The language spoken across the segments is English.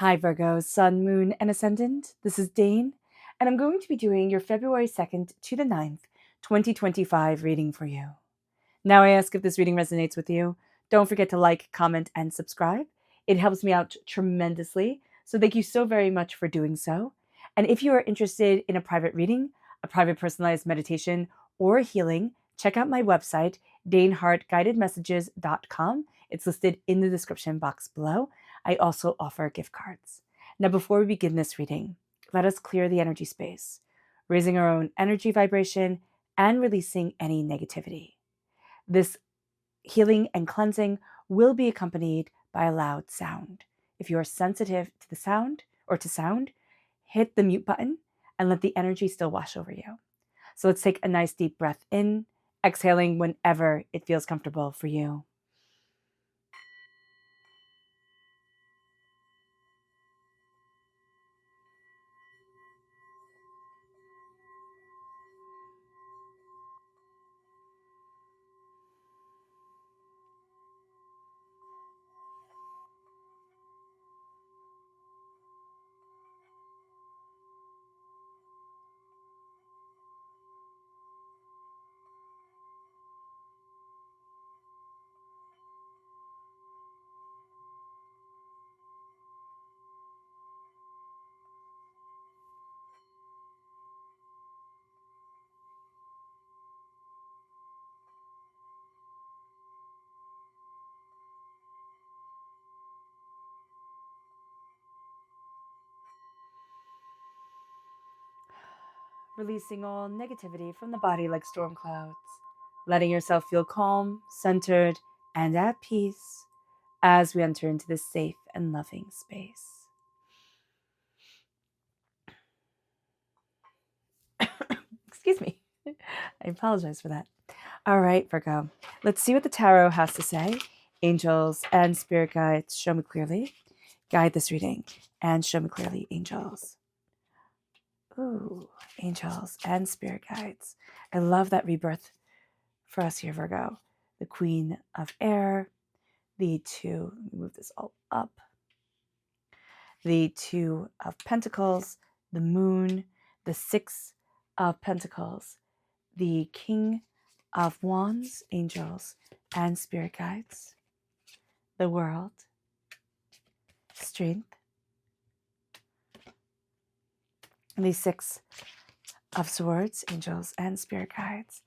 Hi, Virgo, Sun, Moon, and Ascendant. This is Dane, and I'm going to be doing your February 2nd to the 9th, 2025 reading for you. Now, I ask if this reading resonates with you. Don't forget to like, comment, and subscribe. It helps me out tremendously, so thank you so very much for doing so. And if you are interested in a private reading, a private personalized meditation, or healing, check out my website, danehartguidedmessages.com. It's listed in the description box below. I also offer gift cards. Now, before we begin this reading, let us clear the energy space, raising our own energy vibration and releasing any negativity. This healing and cleansing will be accompanied by a loud sound. If you are sensitive to the sound or to sound, hit the mute button and let the energy still wash over you. So let's take a nice deep breath in, exhaling whenever it feels comfortable for you. Releasing all negativity from the body like storm clouds, letting yourself feel calm, centered, and at peace as we enter into this safe and loving space. Excuse me. I apologize for that. All right, Virgo. Let's see what the tarot has to say. Angels and spirit guides, show me clearly. Guide this reading and show me clearly, angels. Ooh, angels and spirit guides. I love that rebirth for us here, Virgo. The Queen of Air, the Two, let me move this all up. The Two of Pentacles, the Moon, the Six of Pentacles, the King of Wands, angels and spirit guides, the World, Strength, the Six of Swords, angels and spirit guides,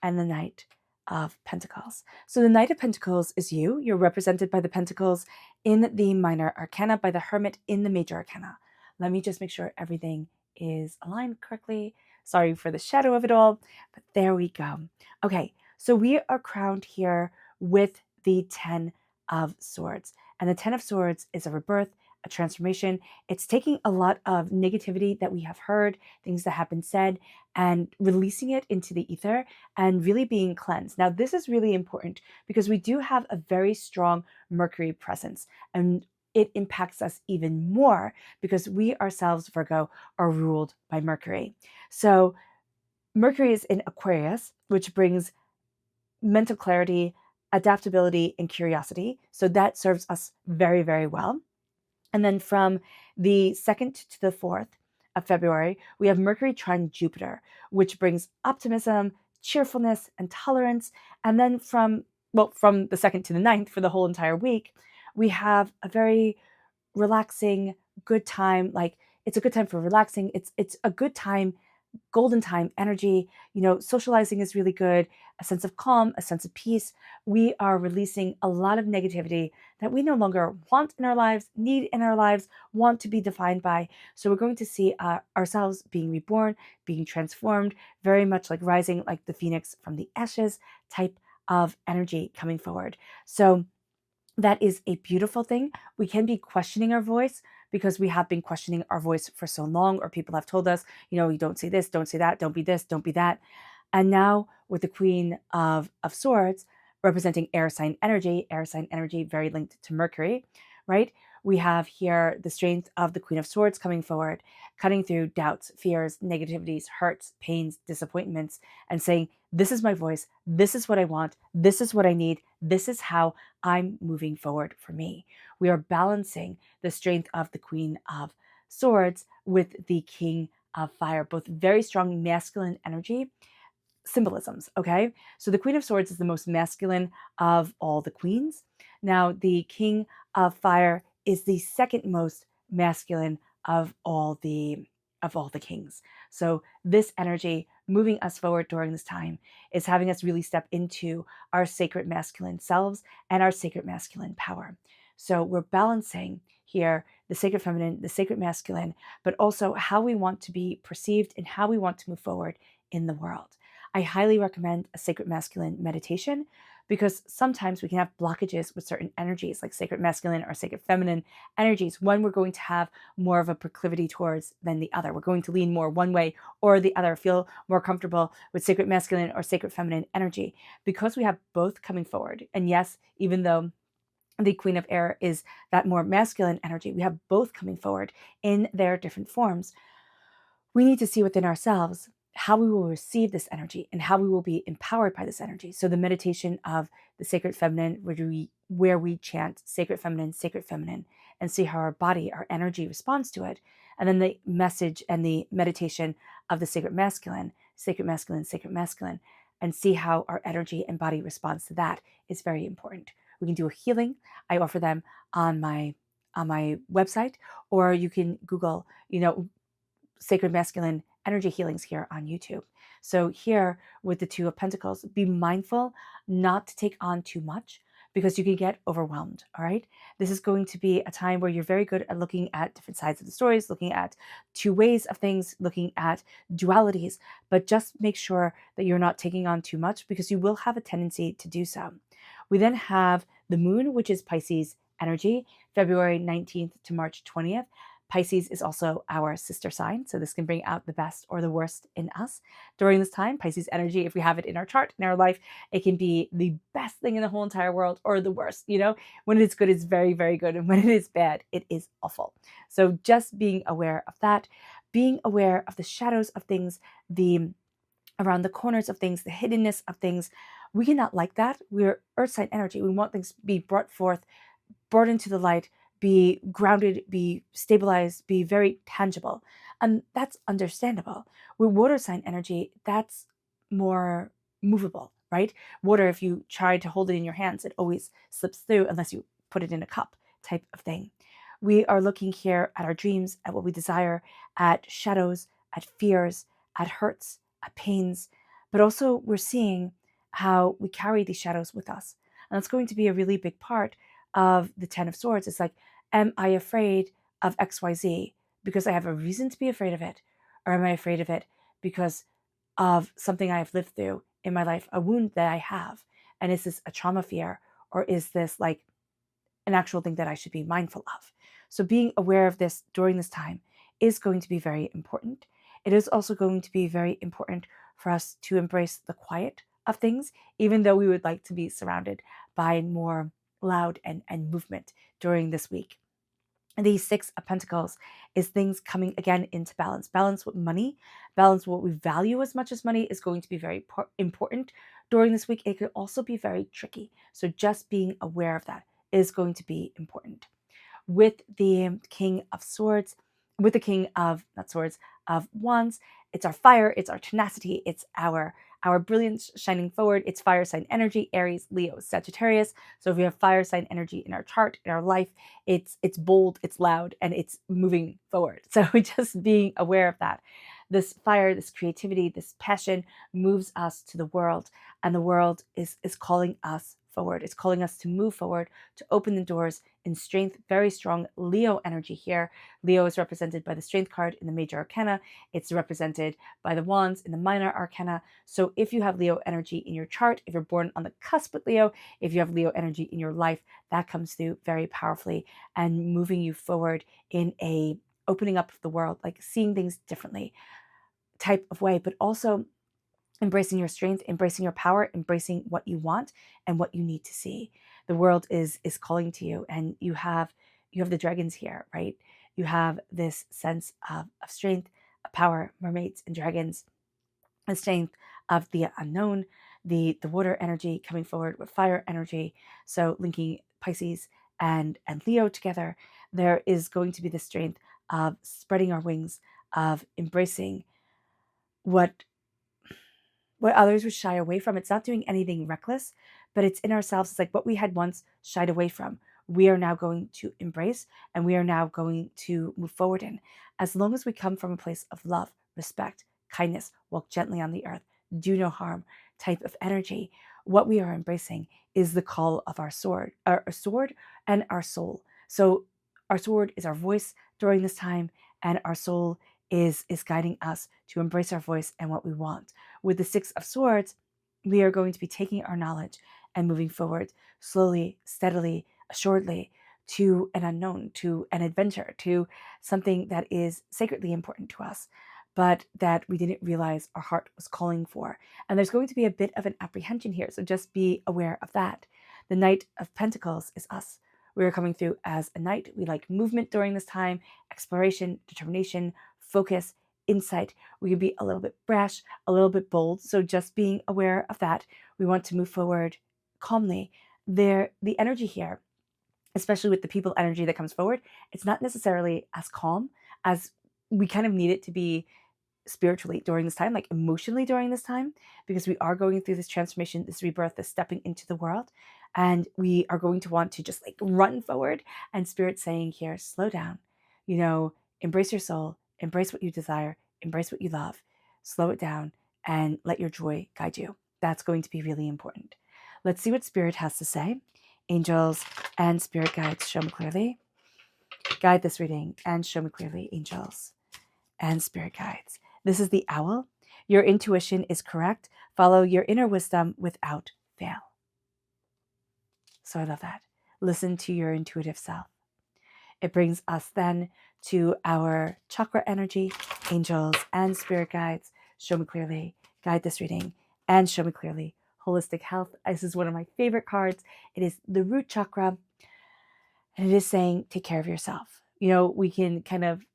and the Knight of Pentacles. So the Knight of Pentacles is you. You're represented by the Pentacles in the Minor Arcana, by the Hermit in the Major Arcana. Let me just make sure everything is aligned correctly. Sorry for the shadow of it all, but there we go. Okay, so we are crowned here with the 10 of Swords. And the 10 of Swords is a rebirth, a transformation. It's taking a lot of negativity that we have heard, things that have been said, and releasing it into the ether and really being cleansed. Now, this is really important because we do have a very strong Mercury presence, and it impacts us even more because we ourselves, Virgo, are ruled by Mercury. So Mercury is in Aquarius, which brings mental clarity, adaptability, and curiosity. So that serves us very, very well. And then from the 2nd to the 4th of February, we have Mercury trine Jupiter, which brings optimism, cheerfulness, and tolerance. And then from the 2nd to the 9th, for the whole entire week, we have a very relaxing, good time. Like, it's a good time for relaxing. It's a good time, golden time energy. Socializing is really good, a sense of calm, a sense of peace. We are releasing a lot of negativity that we no longer want in our lives, need in our lives, want to be defined by. So we're going to see ourselves being reborn, being transformed, very much like rising like the phoenix from the ashes type of energy coming forward. So that is a beautiful thing. We can be questioning our voice because we have been questioning our voice for so long, or people have told us, you don't say this, don't say that, don't be this, don't be that. And now with the Queen of Swords representing air sign energy very linked to Mercury, right? we have here the strength of the Queen of Swords coming forward, cutting through doubts, fears, negativities, hurts, pains, disappointments, and saying, this is my voice. This is what I want. This is what I need. This is how I'm moving forward for me. We are balancing the strength of the Queen of Swords with the King of Fire, both very strong masculine energy symbolisms. Okay. So the Queen of Swords is the most masculine of all the queens. Now, the King of Fire is the second most masculine of all the kings. So this energy moving us forward during this time is having us really step into our sacred masculine selves and our sacred masculine power. So we're balancing here the sacred feminine, the sacred masculine, but also how we want to be perceived and how we want to move forward in the world. I highly recommend a sacred masculine meditation because sometimes we can have blockages with certain energies like sacred masculine or sacred feminine energies. One we're going to have more of a proclivity towards than the other. We're going to lean more one way or the other, feel more comfortable with sacred masculine or sacred feminine energy because we have both coming forward. And yes, even though the Queen of Air is that more masculine energy, we have both coming forward in their different forms. We need to see within ourselves how we will receive this energy and how we will be empowered by this energy. So the meditation of the sacred feminine, where we chant sacred feminine, and see how our body, our energy responds to it. And then the message and the meditation of the sacred masculine, and see how our energy and body responds to that is very important. We can do a healing. I offer them on my website, or you can Google, sacred masculine energy healings here on YouTube. So here with the Two of Pentacles, be mindful not to take on too much because you can get overwhelmed, all right? This is going to be a time where you're very good at looking at different sides of the stories, looking at two ways of things, looking at dualities, but just make sure that you're not taking on too much because you will have a tendency to do so. We then have the moon, which is Pisces energy, February 19th to March 20th. Pisces is also our sister sign, so this can bring out the best or the worst in us. During this time, Pisces energy, if we have it in our chart, in our life, it can be the best thing in the whole entire world or the worst. When it is good, it's very, very good. And when it is bad, it is awful. So just being aware of that, being aware of the shadows of things, the around the corners of things, the hiddenness of things. We cannot like that. We're earth sign energy. We want things to be brought forth, brought into the light, be grounded, be stabilized, be very tangible. And that's understandable. With water sign energy, that's more movable, right? Water, if you try to hold it in your hands, it always slips through unless you put it in a cup type of thing. We are looking here at our dreams, at what we desire, at shadows, at fears, at hurts, at pains, but also we're seeing how we carry these shadows with us. And that's going to be a really big part of the Ten of Swords. It's like, am I afraid of XYZ because I have a reason to be afraid of it? Or am I afraid of it because of something I have lived through in my life, a wound that I have? And is this a trauma fear? Or is this like an actual thing that I should be mindful of? So being aware of this during this time is going to be very important. It is also going to be very important for us to embrace the quiet of things, even though we would like to be surrounded by more loud and movement during this week. And the Six of Pentacles is things coming again into balance. Balance with money, balance what we value as much as money is going to be very important during this week. It could also be very tricky. So just being aware of that is going to be important. With the King of Swords, with the King of, not swords, of Wands, it's our fire, it's our tenacity, it's our brilliance shining forward. It's fire sign energy, Aries, Leo, Sagittarius. So if we have fire sign energy in our chart, in our life, it's bold, it's loud, and it's moving forward. So just being aware of that. This fire, this creativity, this passion moves us to the world, and the world is calling us forward. It's calling us to move forward, to open the doors in strength. Very strong Leo energy here. Leo is represented by the Strength card in the Major Arcana. It's represented by the Wands in the Minor Arcana. So if you have Leo energy in your chart, if you're born on the cusp with Leo, if you have Leo energy in your life, that comes through very powerfully and moving you forward in a opening up of the world, like seeing things differently type of way, but also embracing your strength, embracing your power, embracing what you want and what you need to see. The world is calling to you, and you have you have the dragons here, right? You have this sense of strength, of power, mermaids and dragons, the strength of the unknown, the water energy coming forward with fire energy. So linking Pisces and Leo together, there is going to be the strength of spreading our wings, of embracing what others would shy away from. It's not doing anything reckless, but it's in ourselves. It's like what we had once shied away from, we are now going to embrace, and we are now going to move forward in. As long as we come from a place of love, respect, kindness, walk gently on the earth, do no harm type of energy, what we are embracing is the call of our sword and our soul. So our sword is our voice during this time, and our soul is guiding us to embrace our voice and what we want. With the Six of Swords, we are going to be taking our knowledge and moving forward slowly, steadily, assuredly to an unknown, to an adventure, to something that is sacredly important to us, but that we didn't realize our heart was calling for. And there's going to be a bit of an apprehension here, so just be aware of that. The Knight of Pentacles is us. We are coming through as a knight. We like movement during this time, exploration, determination, focus, insight. We can be a little bit brash, a little bit bold. So just being aware of that. We want to move forward calmly. The energy here, especially with the people energy that comes forward, it's not necessarily as calm as we kind of need it to be spiritually during this time, like emotionally during this time, because we are going through this transformation, this rebirth, this stepping into the world. And we are going to want to just like run forward. And Spirit's saying here, slow down, embrace your soul, embrace what you desire, embrace what you love, slow it down, and let your joy guide you. That's going to be really important. Let's see what Spirit has to say. Angels and Spirit guides, show me clearly. Guide this reading and show me clearly, angels and Spirit guides. This is the Owl. Your intuition is correct. Follow your inner wisdom without fail. So I love that. Listen to your intuitive self. It brings us then to our chakra energy, angels and Spirit guides. Show me clearly. Guide this reading and show me clearly. Holistic health. This is one of my favorite cards. It is the root chakra. And it is saying, take care of yourself. We can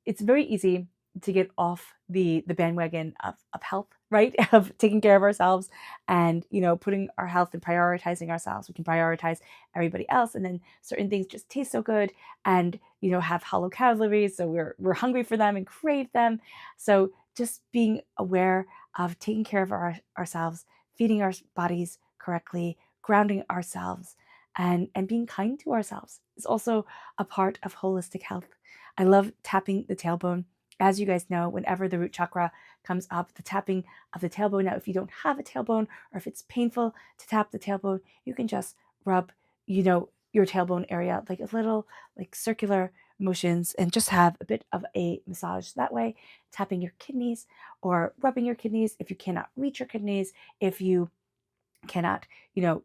it's very easy to get off the bandwagon of health, right? Of taking care of ourselves and, putting our health and prioritizing ourselves. We can prioritize everybody else. And then certain things just taste so good and, have hollow calories. So we're hungry for them and crave them. So just being aware of taking care of ourselves, feeding our bodies correctly, grounding ourselves, and being kind to ourselves is also a part of holistic health. I love tapping the tailbone. As you guys know, whenever the root chakra comes up, the tapping of the tailbone. Now, if you don't have a tailbone or if it's painful to tap the tailbone, you can just rub, your tailbone area, like a little like circular motions, and just have a bit of a massage that way, tapping your kidneys or rubbing your kidneys if you cannot reach your kidneys, if you cannot,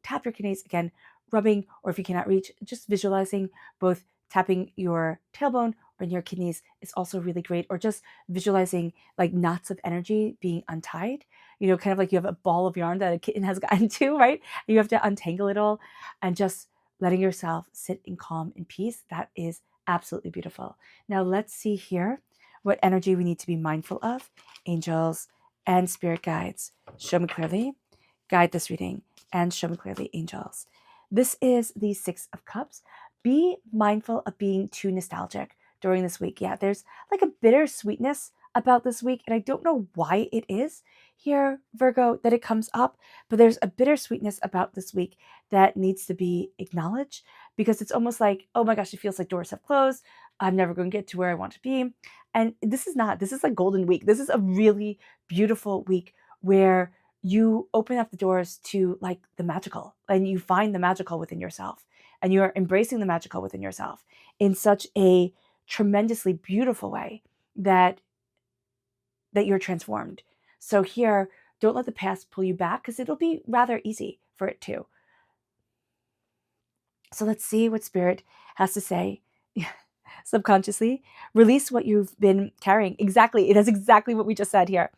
tap your kidneys, again, rubbing, or if you cannot reach, just visualizing both tapping your tailbone or in your kidneys is also really great. Or just visualizing like knots of energy being untied, kind of like you have a ball of yarn that a kitten has gotten to, right? You have to untangle it all and just letting yourself sit in calm and peace. That is absolutely beautiful. Now let's see here what energy we need to be mindful of. Angels and Spirit guides, show me clearly. Guide this reading and show me clearly, angels. This is the Six of Cups. Be mindful of being too nostalgic during this week. Yeah, there's like a bittersweetness about this week, and I don't know why it is here, Virgo, that it comes up, but there's a bittersweetness about this week that needs to be acknowledged, because it's almost like, oh my gosh, it feels like doors have closed. I'm never going to get to where I want to be. And this is like golden week. This is a really beautiful week where you open up the doors to like the magical, and you find the magical within yourself, and you are embracing the magical within yourself in such a tremendously beautiful way that you're transformed. So here, don't let the past pull you back, because it'll be rather easy for it to. So let's see what Spirit has to say. Subconsciously, release what you've been carrying. Exactly. It is exactly what we just said here.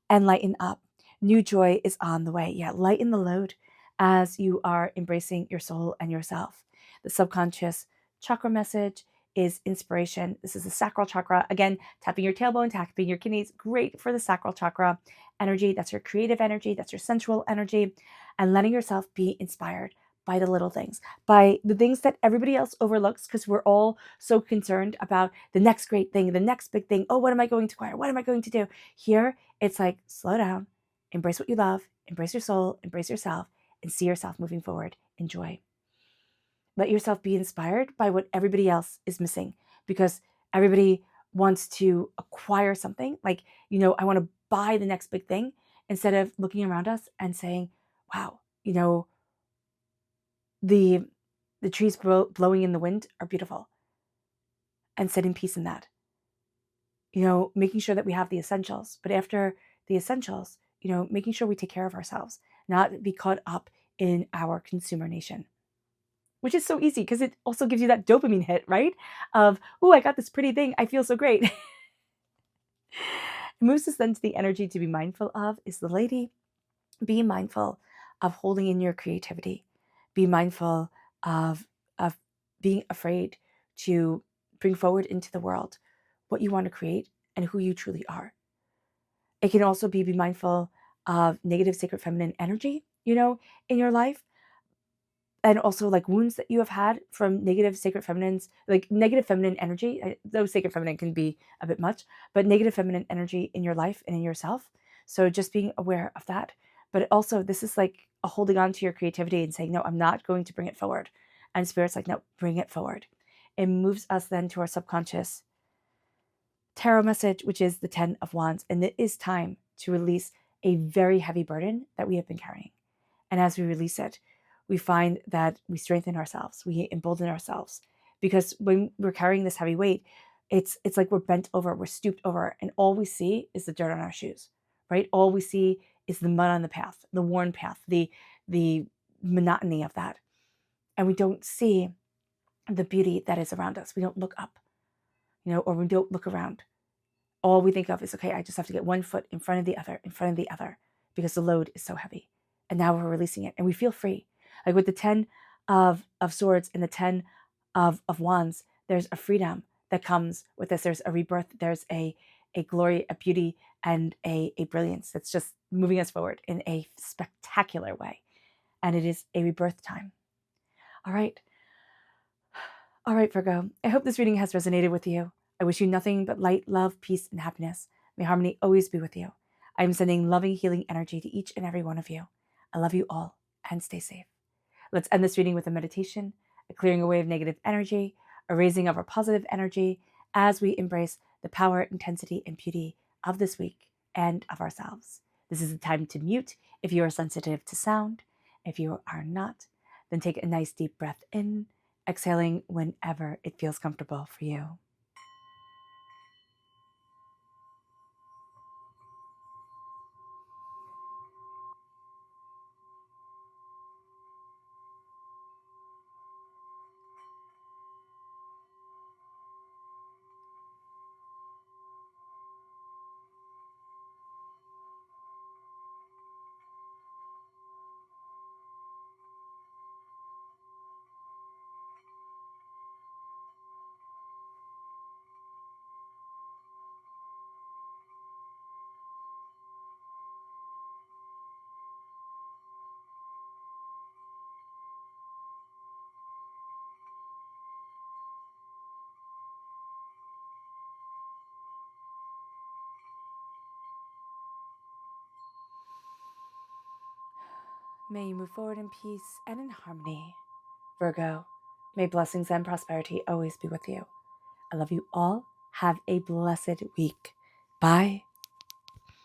And lighten up. New joy is on the way. Yeah, lighten the load as you are embracing your soul and yourself. The subconscious chakra message is inspiration. This is the sacral chakra. Again, tapping your tailbone, tapping your kidneys, great for the sacral chakra energy. That's your creative energy, that's your sensual energy, and letting yourself be inspired by the little things, by the things that everybody else overlooks, because we're all so concerned about the next great thing, the next big thing. Oh, what am I going to acquire? What am I going to do? Here, it's like, slow down, embrace what you love, embrace your soul, embrace yourself, and see yourself moving forward. Enjoy. Let yourself be inspired by what everybody else is missing, because everybody wants to acquire something. Like, I want to buy the next big thing, instead of looking around us and saying, wow, the trees blowing in the wind are beautiful, and setting peace in that. Making sure that we have the essentials, but after the essentials, making sure we take care of ourselves, not be caught up in our consumer nation, which is so easy because it also gives you that dopamine hit, right? Of, oh, I got this pretty thing. I feel so great. It moves us then to the energy to be mindful of is the lady. Be mindful of holding in your creativity. Be mindful of being afraid to bring forward into the world what you want to create and who you truly are. It can also be mindful of negative sacred feminine energy, in your life. And also like wounds that you have had from negative sacred feminines, like negative feminine energy. Though sacred feminine can be a bit much, but negative feminine energy in your life and in yourself. So just being aware of that. But also, this is like a holding on to your creativity and saying, no, I'm not going to bring it forward. And Spirit's like, no, bring it forward. It moves us then to our subconscious tarot message, which is the 10 of Wands. And it is time to release a very heavy burden that we have been carrying. And as we release it, we find that we strengthen ourselves, we embolden ourselves. Because when we're carrying this heavy weight, it's like we're bent over, we're stooped over, and all we see is the dirt on our shoes, right? All we see is the mud on the path, the worn path, the monotony of that. And we don't see the beauty that is around us. We don't look up, or we don't look around. All we think of is, okay, I just have to get one foot in front of the other, because the load is so heavy. And now we're releasing it and we feel free. Like with the 10 of swords and the 10 of wands, there's a freedom that comes with this. There's a rebirth. There's a glory, a beauty, and a brilliance that's just moving us forward in a spectacular way. And it is a rebirth time. All right, Virgo. I hope this reading has resonated with you. I wish you nothing but light, love, peace, and happiness. May harmony always be with you. I am sending loving, healing energy to each and every one of you. I love you all, and stay safe. Let's end this reading with a meditation, a clearing away of negative energy, a raising of our positive energy as we embrace the power, intensity, and beauty of this week and of ourselves. This is the time to mute if you are sensitive to sound. If you are not, then take a nice deep breath in, exhaling whenever it feels comfortable for you. May you move forward in peace and in harmony. Virgo, may blessings and prosperity always be with you. I love you all. Have a blessed week. Bye.